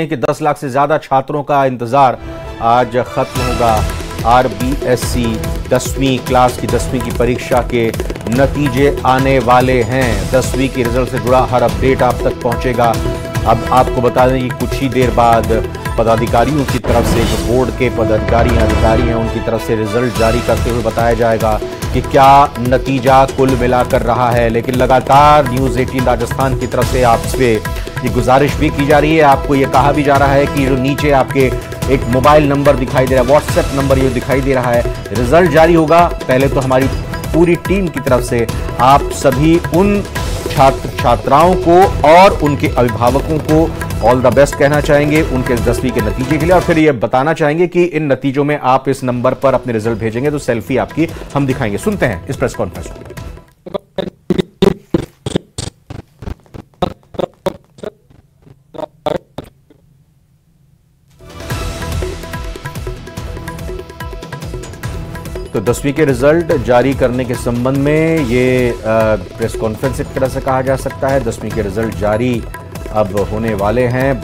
कि 10 लाख से ज्यादा छात्रों का इंतजार आज खत्म होगा। आरबीएससी 10वीं क्लास की 10वीं की परीक्षा के नतीजे आने वाले हैं। 10वीं के रिजल्ट से जुड़ा हर अपडेट आप तक पहुंचेगा। अब आपको बता दें कि कुछ ही देर बाद पदाधिकारियों की तरफ से, जो बोर्ड के पदाधिकारी अधिकारी हैं, उनकी तरफ से रिजल्ट जारी करते हुए बताया जाएगा कि क्या नतीजा कुल मिलाकर रहा है। लेकिन लगातार न्यूज़ 18 राजस्थान की तरफ से आपसे ये गुजारिश भी की जा रही है, आपको ये कहा भी जा रहा है कि जो नीचे आपके एक मोबाइल नंबर दिखाई दे रहा है, व्हाट्सएप नंबर ये दिखाई दे रहा है, रिजल्ट जारी होगा। पहले तो हमारी पूरी टीम की तरफ से आप सभी उन छात्र छात्राओं को और उनके अभिभावकों को ऑल द बेस्ट कहना चाहेंगे उनके 10वीं के नतीजे के लिए, और फिर ये बताना चाहेंगे कि इन नतीजों में आप इस नंबर पर अपने रिजल्ट भेजेंगे तो सेल्फी आपकी हम दिखाएंगे। सुनते हैं इस प्रेस कॉन्फ्रेंस में। तो 10वीं के रिजल्ट जारी करने के संबंध में ये प्रेस कॉन्फ्रेंस एक तरह से कहा जा सकता है। 10वीं के रिजल्ट जारी अब होने वाले हैं।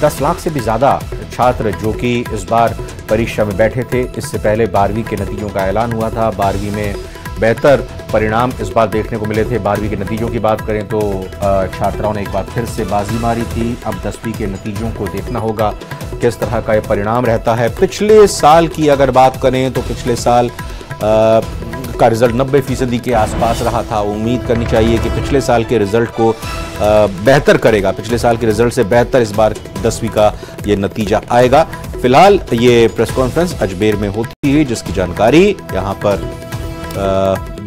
10 लाख से भी ज़्यादा छात्र जो कि इस बार परीक्षा में बैठे थे, इससे पहले 12वीं के नतीजों का ऐलान हुआ था। 12वीं में बेहतर परिणाम इस बार देखने को मिले थे। 12वीं के नतीजों की बात करें तो छात्राओं ने एक बार फिर से बाजी मारी थी। अब 10वीं के नतीजों को देखना होगा किस तरह का ये परिणाम रहता है। पिछले साल की अगर बात करें तो पिछले साल का रिजल्ट 90% के आसपास रहा था। उम्मीद करनी चाहिए कि पिछले साल के रिजल्ट को बेहतर करेगा। पिछले साल के रिजल्ट से बेहतर इस बार 10वीं का ये नतीजा आएगा। फिलहाल ये प्रेस कॉन्फ्रेंस अजमेर में होती है, जिसकी जानकारी यहाँ पर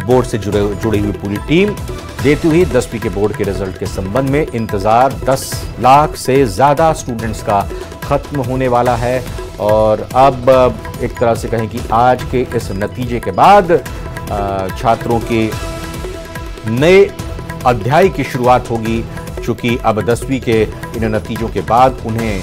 बोर्ड से जुड़ी हुई पूरी टीम देती हुई 10वीं के बोर्ड के रिजल्ट के संबंध में इंतजार 10 लाख से ज्यादा स्टूडेंट्स का खत्म होने वाला है। और अब एक तरह से कहें कि आज के इस नतीजे के बाद छात्रों के नए अध्याय की शुरुआत होगी, चूंकि अब 10वीं के इन नतीजों के बाद उन्हें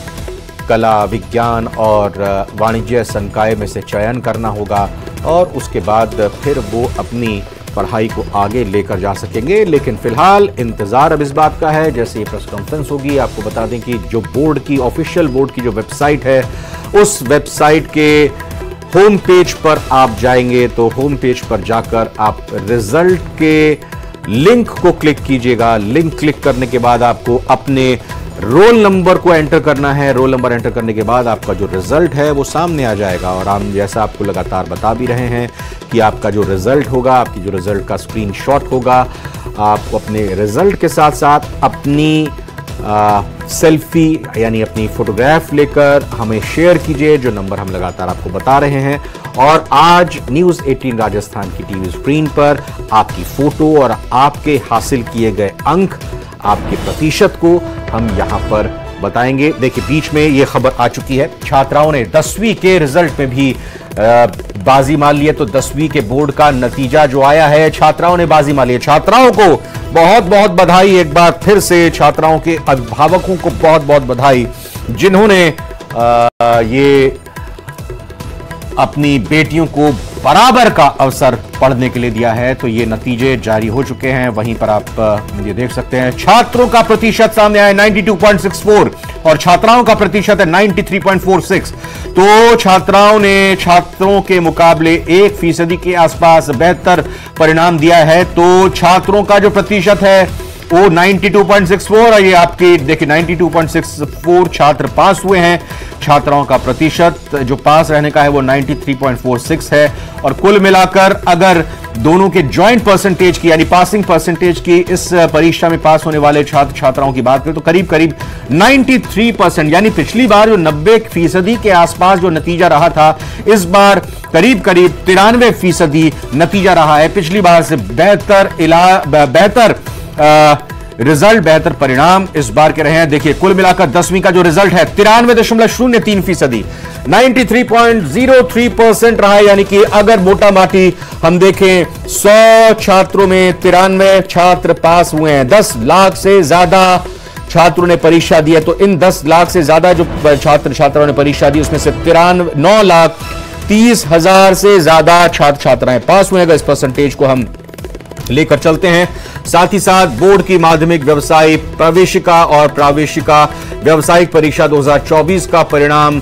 कला, विज्ञान और वाणिज्य संकाय में से चयन करना होगा और उसके बाद फिर वो अपनी पढ़ाई को आगे लेकर जा सकेंगे। लेकिन फिलहाल इंतजार अब इस बात का है, जैसे ये प्रेस कॉन्फ्रेंस होगी आपको बता दें कि जो बोर्ड की ऑफिशियल बोर्ड की जो वेबसाइट है, उस वेबसाइट के होम पेज पर आप जाएंगे तो होम पेज पर जाकर आप रिजल्ट के लिंक को क्लिक कीजिएगा। लिंक क्लिक करने के बाद आपको अपने रोल नंबर को एंटर करना है। रोल नंबर एंटर करने के बाद आपका जो रिजल्ट है वो सामने आ जाएगा। और हम जैसा आपको लगातार बता भी रहे हैं कि आपका जो रिजल्ट होगा, आपकी जो रिजल्ट का स्क्रीनशॉट होगा, आप अपने रिजल्ट के साथ साथ अपनी सेल्फी यानी अपनी फोटोग्राफ लेकर हमें शेयर कीजिए, जो नंबर हम लगातार आपको बता रहे हैं। और आज न्यूज़ 18 राजस्थान की टीवी स्क्रीन पर आपकी फोटो और आपके हासिल किए गए अंक, आपके प्रतिशत को हम यहां पर बताएंगे। देखिए बीच में यह खबर आ चुकी है, छात्राओं ने 10वीं के रिजल्ट में भी बाजी मार ली है। तो 10वीं के बोर्ड का नतीजा जो आया है, छात्राओं ने बाजी मार ली है। छात्राओं को बहुत बहुत बधाई। एक बार फिर से छात्राओं के अभिभावकों को बहुत बहुत बधाई, जिन्होंने ये अपनी बेटियों को बराबर का अवसर पढ़ने के लिए दिया है। तो ये नतीजे जारी हो चुके हैं। वहीं पर आप ये देख सकते हैं छात्रों का प्रतिशत सामने आया 92.64 और छात्राओं का प्रतिशत है 93.46। तो छात्राओं ने छात्रों के मुकाबले 1% के आसपास बेहतर परिणाम दिया है। तो छात्रों का जो प्रतिशत है वो 92.64 और ये आपकी देखिए 92.64 छात्र पास हुए हैं। छात्राओं का प्रतिशत जो पास रहने का है वो 93.46 है। और कुल मिलाकर अगर दोनों के जॉइंट परसेंटेज की यानी पासिंग परसेंटेज की इस परीक्षा में पास होने वाले छात्र छात्राओं की बात करें तो करीब करीब 93% यानी पिछली बार जो 90% के आसपास जो नतीजा रहा था, इस बार करीब करीब 93% नतीजा रहा है। पिछली बार से बेहतर रिजल्ट, बेहतर परिणाम इस बार के रहे हैं। देखिए कुल मिलाकर 10वीं का जो रिजल्ट है 93.03%, 93.03% रहा है। यानी कि अगर मोटा माटी हम देखें 100 छात्रों में 93 छात्र पास हुए हैं। 10 लाख से ज्यादा छात्रों ने परीक्षा दी है। तो इन 10 लाख से ज्यादा जो छात्र छात्राओं ने परीक्षा दी, उसमें से 9,30,000 से ज्यादा छात्र छात्राएं पास हुए हैं। इस परसेंटेज को हम लेकर चलते हैं। साथ ही साथ बोर्ड की माध्यमिक व्यवसायिक प्रवेशिका और प्रावेशिका व्यावसायिक परीक्षा 2024 का परिणाम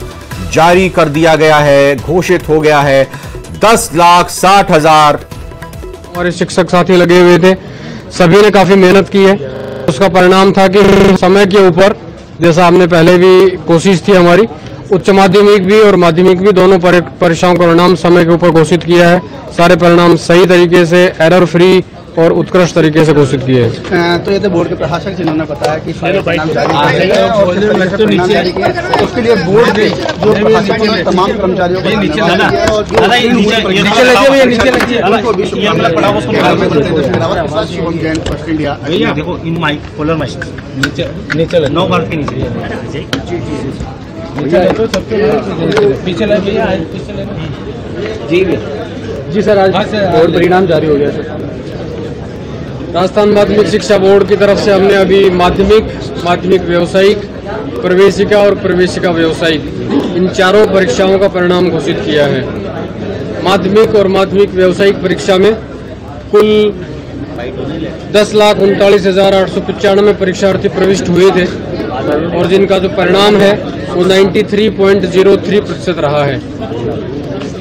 जारी कर दिया गया है, घोषित हो गया है। 10,60,000 हमारे शिक्षक साथी लगे हुए थे, सभी ने काफी मेहनत की है। उसका परिणाम था कि समय के ऊपर, जैसा हमने पहले भी कोशिश थी हमारी, उच्च माध्यमिक भी और माध्यमिक भी दोनों परीक्षाओं का परिणाम समय के ऊपर घोषित किया है। सारे परिणाम सही तरीके से, एरर फ्री और उत्कृष्ट तरीके से घोषित किए हैं। तो ये तो बोर्ड के प्रशासक जिन्होंने बताया कि परिणाम जारी किए, उसके लिए बोर्ड के जो प्रशासक हैं तमाम कर्मचारियों जी सर, आज बोर्ड परिणाम जारी हो गया सर। राजस्थान माध्यमिक शिक्षा बोर्ड की तरफ से हमने अभी माध्यमिक व्यावसायिक, प्रवेशिका और प्रवेशिका व्यावसायिक, इन चारों परीक्षाओं का परिणाम घोषित किया है। माध्यमिक और माध्यमिक व्यावसायिक परीक्षा में कुल 10,39,895 परीक्षार्थी प्रविष्ट हुए थे और जिनका जो परिणाम है वो 93.03% रहा है।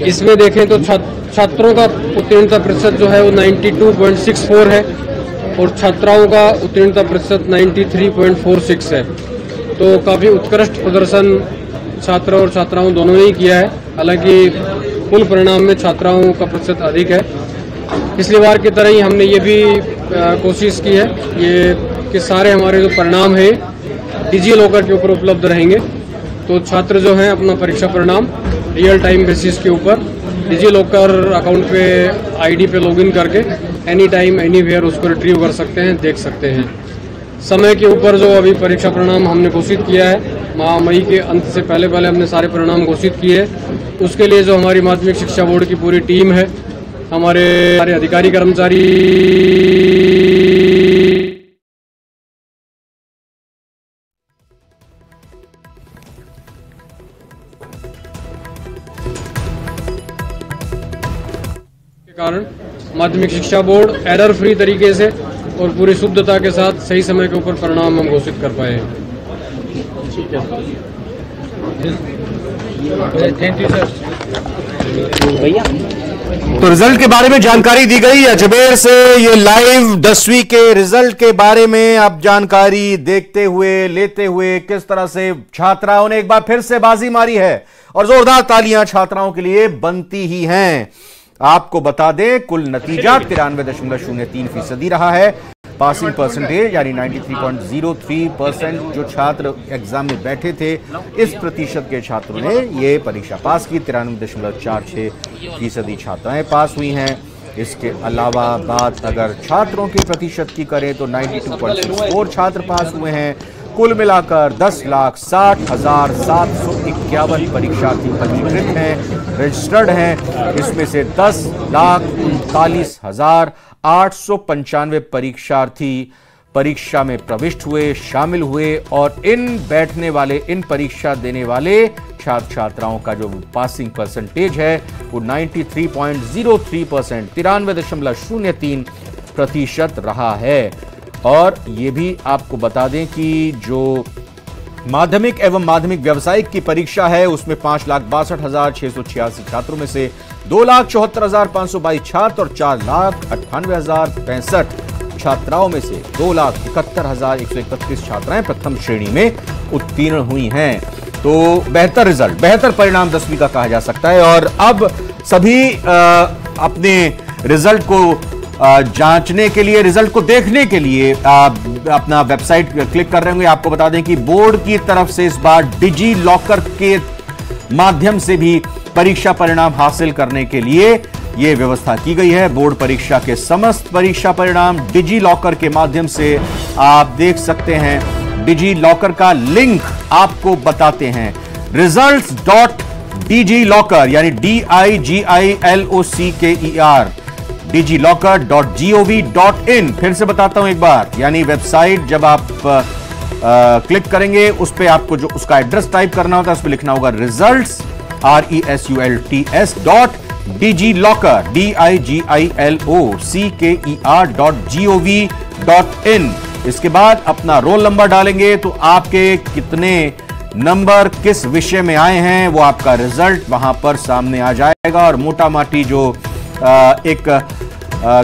इसमें देखें तो छात्रों का उत्तीर्णता प्रतिशत जो है वो 92.64 है और छात्राओं का उत्तीर्णता प्रतिशत 93.46 है। तो काफ़ी उत्कृष्ट प्रदर्शन छात्र और छात्राओं दोनों ने ही किया है। हालांकि कुल परिणाम में छात्राओं का प्रतिशत अधिक है। पिछली बार की तरह ही हमने ये भी कोशिश की है ये कि सारे हमारे जो परिणाम है डिजी लॉकर के ऊपर उपलब्ध रहेंगे। तो छात्र जो हैं अपना परीक्षा परिणाम रियल टाइम बेसिस के ऊपर डिजी लॉकर अकाउंट पे आईडी पे लॉगिन करके एनी टाइम एनी वेयर उसको रिट्रीव कर सकते हैं, देख सकते हैं। समय के ऊपर जो अभी परीक्षा परिणाम हमने घोषित किया है, माह मई के अंत से पहले हमने सारे परिणाम घोषित किए। उसके लिए जो हमारी माध्यमिक शिक्षा बोर्ड की पूरी टीम है, हमारे सारे अधिकारी कर्मचारी के कारण माध्यमिक शिक्षा बोर्ड एरर फ्री तरीके से और पूरी शुद्धता के साथ सही समय के ऊपर परिणाम हम घोषित कर पाए हैं। Thank you sir. भैया तो रिजल्ट के बारे में जानकारी दी गई अजमेर से। ये लाइव 10वीं के रिजल्ट के बारे में अब जानकारी देखते हुए, लेते हुए किस तरह से छात्राओं ने एक बार फिर से बाजी मारी है और जोरदार तालियां छात्राओं के लिए बनती ही हैं। आपको बता दें कुल नतीजा 93.03% रहा है। पासिंग परसेंटेज यानी 93.03% जो छात्र एग्जाम में बैठे थे, इस प्रतिशत के छात्रों ने ये परीक्षा पास की। 93.46% छात्राएं पास हुई हैं। इसके अलावा बात अगर छात्रों के प्रतिशत की करें तो 92.64 छात्र पास हुए हैं। कुल मिलाकर 10,60,751 परीक्षार्थी पंजीकृत हैं, रजिस्टर्ड हैं। इसमें से 10,39,895 परीक्षार्थी परीक्षा में प्रविष्ट हुए, शामिल हुए और इन परीक्षा देने वाले छात्र छात्राओं का जो पासिंग परसेंटेज है वो 93.03%, 93.03% रहा है। और ये भी आपको बता दें कि जो माध्यमिक एवं माध्यमिक व्यावसायिक की परीक्षा है उसमें 5,62,686 छात्रों में से 2,74,522 छात्र और 4,98,065 छात्राओं में से 2,71,131 छात्राएं प्रथम श्रेणी में उत्तीर्ण हुई हैं। तो बेहतर रिजल्ट, बेहतर परिणाम 10वीं का कहा जा सकता है। और अब सभी अपने रिजल्ट को जांचने के लिए, रिजल्ट को देखने के लिए अपना वेबसाइट क्लिक कर रहे होंगे। आपको बता दें कि बोर्ड की तरफ से इस बार डिजी लॉकर के माध्यम से भी परीक्षा परिणाम हासिल करने के लिए यह व्यवस्था की गई है। बोर्ड परीक्षा के समस्त परीक्षा परिणाम डिजी लॉकर के माध्यम से आप देख सकते हैं। डिजी लॉकर का लिंक आपको बताते हैं, results.digillocker यानी DIGILOCKER digillocker.gov.in। फिर से बताता हूं एक बार, यानी वेबसाइट जब आप क्लिक करेंगे उस पे आपको जो उसका एड्रेस टाइप करना होता है, उस पे लिखना होगा results DigiLocker DIGILOCKER.gov.in। इसके बाद अपना रोल नंबर डालेंगे तो आपके कितने नंबर किस विषय में आए हैं वो आपका रिजल्ट वहां पर सामने आ जाएगा। और मोटा माटी जो एक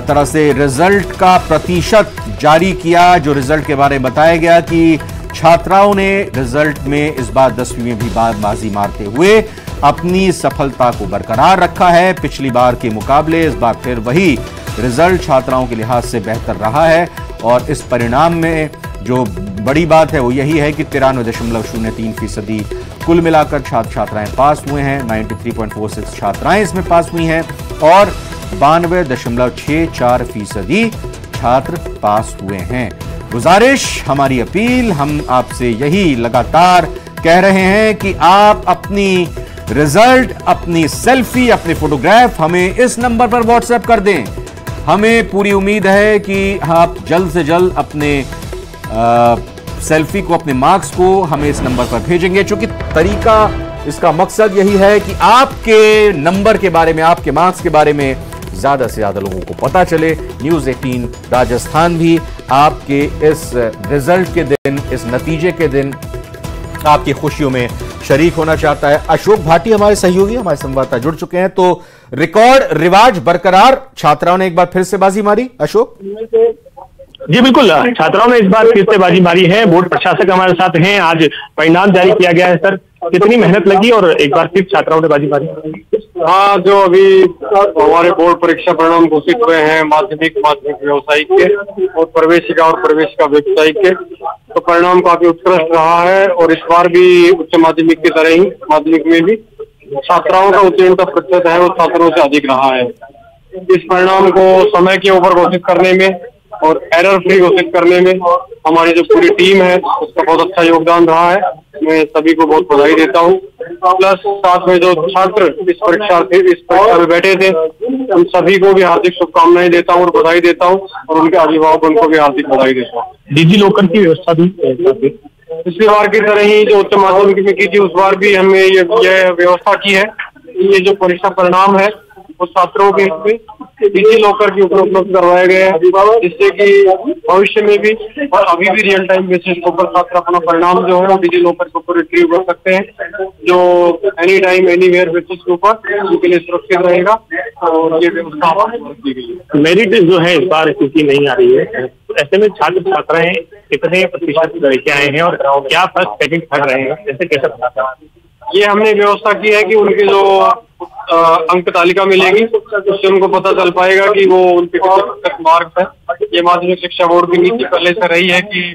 तरह से रिजल्ट का प्रतिशत जारी किया, जो रिजल्ट के बारे में बताया गया कि छात्राओं ने रिजल्ट में इस बार 10वीं में भी बाजी मारते हुए अपनी सफलता को बरकरार रखा है। पिछली बार के मुकाबले इस बार फिर वही रिजल्ट छात्राओं के लिहाज से बेहतर रहा है। और इस परिणाम में जो बड़ी बात है वो यही है कि 93.03% कुल मिलाकर छात्र छात्राएं पास हुए हैं। 93.46 छात्राएं इसमें पास हुई हैं और 92.64% छात्र पास हुए हैं। गुजारिश, हमारी अपील, हम आपसे यही लगातार कह रहे हैं कि आप अपनी रिजल्ट, अपनी सेल्फी, अपने फोटोग्राफ हमें इस नंबर पर व्हाट्सएप कर दें। हमें पूरी उम्मीद है कि आप जल्द से जल्द अपने सेल्फी को, अपने मार्क्स को हमें इस नंबर पर भेजेंगे, क्योंकि तरीका, इसका मकसद यही है कि आपके नंबर के बारे में, आपके मार्क्स के बारे में ज्यादा से ज्यादा लोगों को पता चले। न्यूज़ 18 राजस्थान भी आपके इस रिजल्ट के दिन, इस नतीजे के दिन आपकी खुशियों में शरीक होना चाहता है। अशोक भाटी हमारे सहयोगी, हमारे संवाददाता जुड़ चुके हैं। तो रिकॉर्ड रिवाज बरकरार, छात्राओं ने एक बार फिर से बाजी मारी। अशोक जी बिल्कुल, छात्राओं ने इस बार फिर से बाजी मारी है। बोर्ड प्रशासक हमारे साथ हैं, आज परिणाम जारी किया गया है। सर, कितनी मेहनत लगी और एक बार फिर छात्राओं ने बाजी मारी? हाँ, जो अभी हमारे बोर्ड परीक्षा परिणाम घोषित हुए हैं माध्यमिक व्यावसायिक के और प्रवेशिका व्यावसायिक के, तो परिणाम काफी उत्कृष्ट रहा है। और इस बार भी उच्च माध्यमिक की तरह ही माध्यमिक में भी छात्राओं का उत्तीर्णता प्रतिशत है वो छात्रों से अधिक रहा है। इस परिणाम को समय के ऊपर घोषित करने में और एरर फ्री घोषित करने में हमारी जो पूरी टीम है उसका बहुत अच्छा योगदान रहा है। मैं सभी को बहुत बधाई देता हूँ। प्लस साथ में जो छात्र इस परीक्षा में बैठे थे उन सभी को भी हार्दिक शुभकामनाएं देता हूँ और बधाई देता हूँ, और उनके अभिभावकों को भी हार्दिक बधाई देता हूँ। डिजिलॉकर की व्यवस्था भी पिछली बार की तरह ही जो उच्च माध्यमिक में की थी उस बार भी हमने ये व्यवस्था की है। ये जो परीक्षा परिणाम है वो छात्रों के डिजिलॉकर के ऊपर उपलब्ध करवाए गए हैं, जिससे कि भविष्य में भी और अभी भी रियल टाइम बेसिस के ऊपर छात्र अपना परिणाम जो है वो डिजिलॉकर के ऊपर रिट्रीव कर सकते हैं, जो एनी टाइम एनीवेयर बेसिस के ऊपर उनके लिए सुरक्षित रहेगा। और ये व्यवस्था की गई है। मेरिट जो है इस बार क्योंकि नहीं आ रही है, तो ऐसे में छात्र छात्राएं कितने प्रतिशत लेके आए हैं और क्या फर्स्ट सेकंड थर्ड रहे हैं, ऐसे कैसे बताते हैं? ये हमने व्यवस्था की है कि उनके जो अंक तालिका मिलेगी उससे उनको पता चल पाएगा कि वो उनके कितने मार्क्स है। ये माध्यमिक शिक्षा बोर्ड की नीति पहले से रही है कि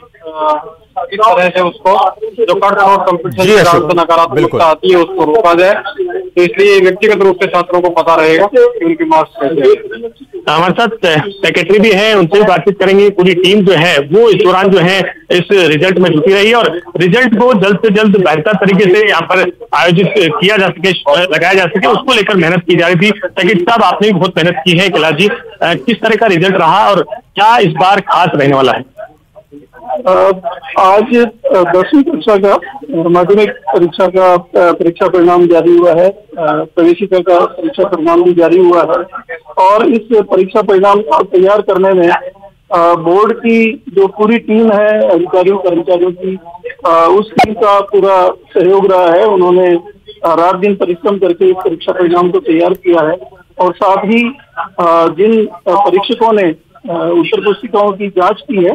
इस तरह से उसको जो कट आउट कंपटीशन नकारात्मकता आती है उसको रोका जाए। तो इसलिए व्यक्तिगत रूप से छात्रों को पता रहेगा कि उनके मार्क्स कैसे हैं। हमारे साथ सेक्रेटरी भी हैं, उनसे भी बातचीत करेंगे। पूरी टीम जो है वो इस दौरान जो है इस रिजल्ट में जुटी रही है और रिजल्ट को जल्द से जल्द बेहतर तरीके से यहाँ पर आयोजित किया जा सके, लगाया जा सके, उसको लेकर मेहनत की जा रही थी। सेक्रेटरी साहब, आपने भी बहुत मेहनत की है। कैलाश जी, किस तरह का रिजल्ट रहा और क्या इस बार खास रहने वाला है? आज 10वीं कक्षा का माध्यमिक परीक्षा का परीक्षा परिणाम जारी हुआ है। प्रवेशिका का परीक्षा परिणाम भी जारी हुआ है और इस परीक्षा परिणाम को तैयार करने में बोर्ड की जो पूरी टीम है अधिकारियों कर्मचारियों की, उस टीम का पूरा सहयोग रहा है। उन्होंने रात दिन परिश्रम करके इस परीक्षा परिणाम को तैयार किया है और साथ ही जिन परीक्षकों ने उत्तर पुस्तिकाओं की जांच की है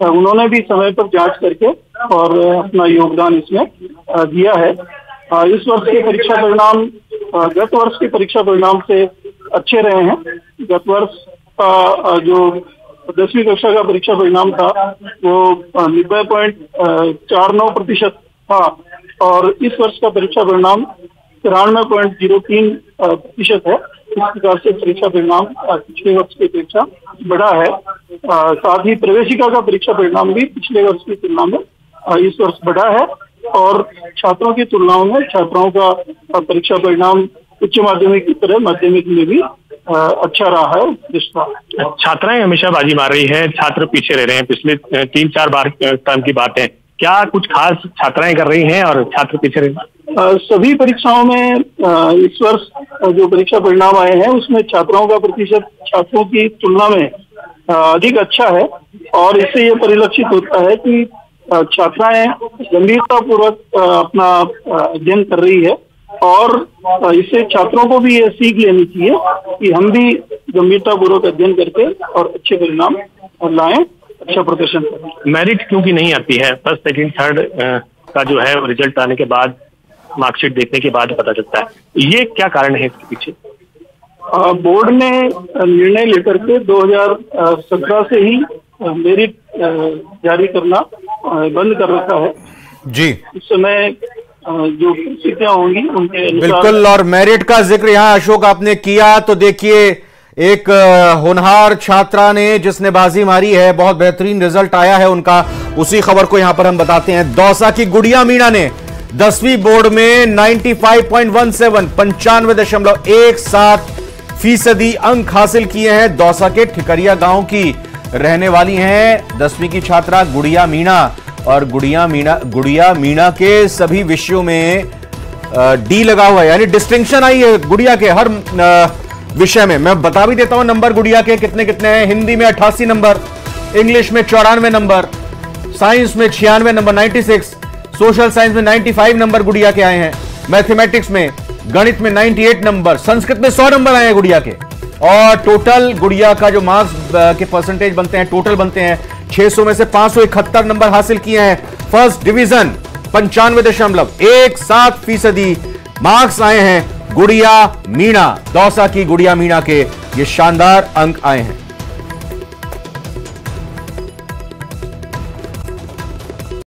उन्होंने भी समय पर जांच करके और अपना योगदान इसमें दिया है। इस वर्ष के परीक्षा परिणाम गत वर्ष के परीक्षा परिणाम से अच्छे रहे हैं। गत वर्ष का जो 10वीं कक्षा का परीक्षा परिणाम था वो 90.49% था और इस वर्ष का परीक्षा परिणाम 93.03% है। इस प्रकार से परीक्षा परिणाम पिछले वर्ष की अपेक्षा बढ़ा है। साथ ही प्रवेशिका का परीक्षा परिणाम भी पिछले वर्ष की तुलना में इस वर्ष बढ़ा है और छात्रों की तुलनाओं में छात्राओं का परीक्षा परिणाम उच्च माध्यमिक की तरह माध्यमिक में भी अच्छा रहा है। छात्राएं हमेशा बाजी मार रही है, छात्र पीछे रह रहे हैं। पिछले 3-4 बार टर्म की बात है, क्या कुछ खास छात्राएं कर रही हैं और छात्र पीछे रहे हैं? सभी परीक्षाओं में इस वर्ष जो परीक्षा परिणाम आए हैं उसमें छात्राओं का प्रतिशत छात्रों की तुलना में अधिक अच्छा है और इससे ये परिलक्षित होता है कि छात्राएं गंभीरतापूर्वक अपना अध्ययन कर रही है और इससे छात्रों को भी ये सीख लेनी चाहिए कि हम भी गंभीरतापूर्वक अध्ययन करके और अच्छे परिणाम लाएं, अच्छा प्रदर्शन करें। मेरिट क्योंकि नहीं आती है, फर्स्ट सेकंड थर्ड का जो है रिजल्ट आने के बाद, मार्कशीट देखने के बाद पता चलता है, ये क्या कारण है इसके पीछे? बोर्ड ने निर्णय लेकर के 2017 से ही मेरिट जारी करना बंद कर रखा है जी। इस समय जो स्थितियां होंगी उनके अनुसार। बिल्कुल, और मेरिट का जिक्र यहां अशोक आपने किया तो देखिए एक होनहार छात्रा ने जिसने बाजी मारी है, बहुत बेहतरीन रिजल्ट आया है उनका, उसी खबर को यहां पर हम बताते हैं। दौसा की गुड़िया मीणा ने 10वीं बोर्ड में 95.17 95.17% अंक हासिल किए हैं। दौसा के ठिकरिया गांव की रहने वाली हैं 10वीं की छात्रा गुड़िया मीणा, और गुड़िया मीणा के सभी विषयों में डी लगा हुआ है, यानी डिस्टिंक्शन आई है गुड़िया के हर विषय में। मैं बता भी देता हूं नंबर गुड़िया के कितने कितने हैं। हिंदी में 88 नंबर, इंग्लिश में 94 नंबर, साइंस में 96 नंबर 96, सोशल साइंस में 95 नंबर गुड़िया के आए हैं, मैथमेटिक्स में, गणित में 98 नंबर, संस्कृत में 100 नंबर आए हैं गुड़िया के। और टोटल गुड़िया का जो मार्क्स के परसेंटेज बनते हैं, टोटल बनते हैं 600 में से 571 नंबर हासिल किए हैं। फर्स्ट डिवीजन 95.17% मार्क्स आए हैं गुड़िया मीणा, दौसा की गुड़िया मीणा के ये शानदार अंक आए हैं।